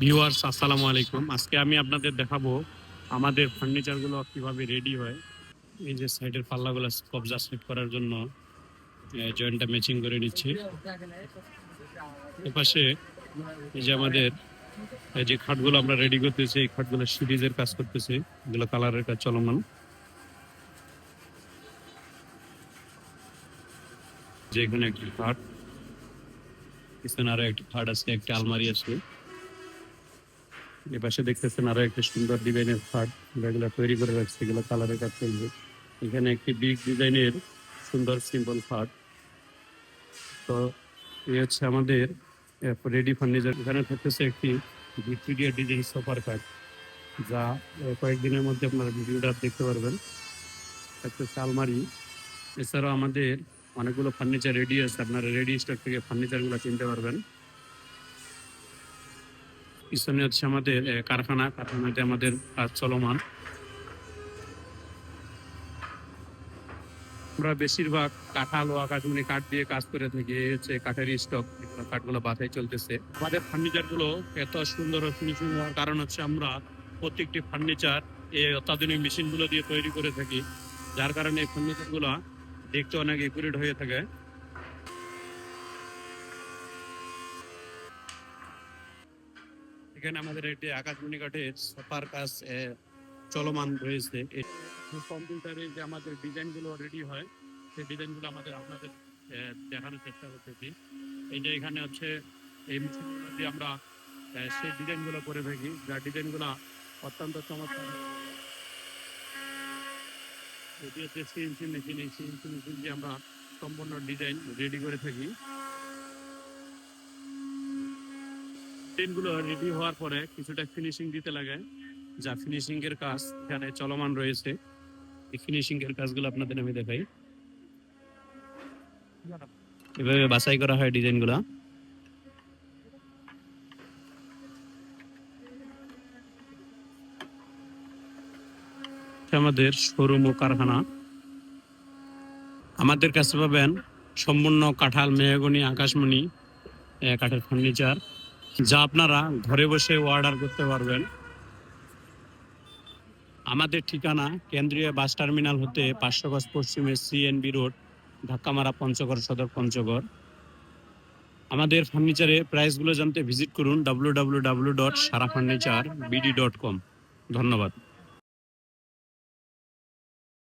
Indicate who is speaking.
Speaker 1: Viewers আসসালামু আলাইকুম। আজকে আমি আপনাদের দেখাবো আমাদের ফার্নিচার গুলো কিভাবে রেডি হয়। এই যে সাইডের পাল্লাগুলো কবজা সেট করার জন্য জয়েন্টটা ম্যাচিং করে নিচ্ছি। এপাশে এই যে আমাদের এই যে খাটগুলো আমরা রেডি করতেছি, এই খাটগুলো সিরিজের কাজ করতেছি, এগুলো কালারের কাজ চলমান। যে এখানে একটি খাট, পিছনে আরো একটি খাট আছে, একটা আলমারি আছে। এপাশে দেখতেছেন আরো একটা সুন্দর ডিজাইনের খাট, যেগুলো তৈরি করে রাখছে, এগুলো কালারের কাজ চলবে। এখানে একটি বিগ ডিজাইনের সুন্দর সিম্পল খাট। তো এই হচ্ছে আমাদের রেডি ফার্নিচার। এখানে থাকতেছে একটি ভিক্টোরিয়া ডিজাইন সোফার কাট, যা কয়েকদিনের মধ্যে আপনারা ভিডিওটা দেখতে পারবেন। থাকতেছে আলমারি। এছাড়াও আমাদের অনেকগুলো ফার্নিচার রেডি আছে, আপনারা রেডি স্টক থেকে ফার্নিচারগুলো কিনতে পারবেন। পিছনে হচ্ছে আমাদের কারখানাতে আমাদের কাজ চলমান। আমরা বেশিরভাগ কাঁঠাল ও আকাশমণি কাঠ দিয়ে কাজ করে থাকি। এই হচ্ছে কাঠের স্টক, কাঠগুলো বাছাই চলতেছে। আমাদের ফার্নিচার গুলো এত সুন্দর ও ফিনিশিং হওয়ার কারণ হচ্ছে আমরা প্রত্যেকটি ফার্নিচার এই অত্যাধুনিক মেশিন গুলো দিয়ে তৈরি করে থাকি, যার কারণে এই ফার্নিচার গুলো দেখতে অনেক একুরেট হয়ে থাকে। এখানে আমাদের একটি আকাশমণি কাঠের সোফার কাজ চলমান রয়েছে। কম্পিউটারে যে আমাদের ডিজাইন গুলো রেডি হয়, সেই ডিজাইন গুলো আপনাদের দেখানোর চেষ্টা করতেছি। এই যে এখানে হচ্ছে এই মেশিনগুলো দিয়ে আমরা সেই ডিজাইন গুলো করে থাকি, যা ডিজাইন গুলা অত্যন্ত চমৎকার। এটি হচ্ছে সিএনসি মেশিন। এই সিএনসি মেশিন দিয়ে আমরা সম্পূর্ণ ডিজাইন রেডি করে থাকি। ডিজাইন গুলো রেডি হওয়ার পরে কিছুটা ফিনিশিং দিতে লাগে, যা ফিনিশিং এর কাজ এখানে চলমান রয়েছে। এই ফিনিশিং এর কাজগুলো আপনাদের আমি দেখাই। এভাবে বাছাই করা হয় ডিজাইন গুলা। আমাদের শোরুম ও কারখানা। আমাদের কাছে পাবেন সম্পূর্ণ কাঁঠাল, মেহগনি, আকাশমণি কাঠের ফার্নিচার, যা আপনারা ঘরে বসে অর্ডার করতে পারবেন। আমাদের ঠিকানা কেন্দ্রীয় বাস টার্মিনাল হতে 500 গজ পশ্চিমে সিএনবি রোড, ধাক্কামারা, পঞ্চগড় সদর, পঞ্চগড়। আমাদের ফার্নিচারের প্রাইসগুলো জানতে ভিজিট করুন www.sarafurnicharebd.com। ধন্যবাদ।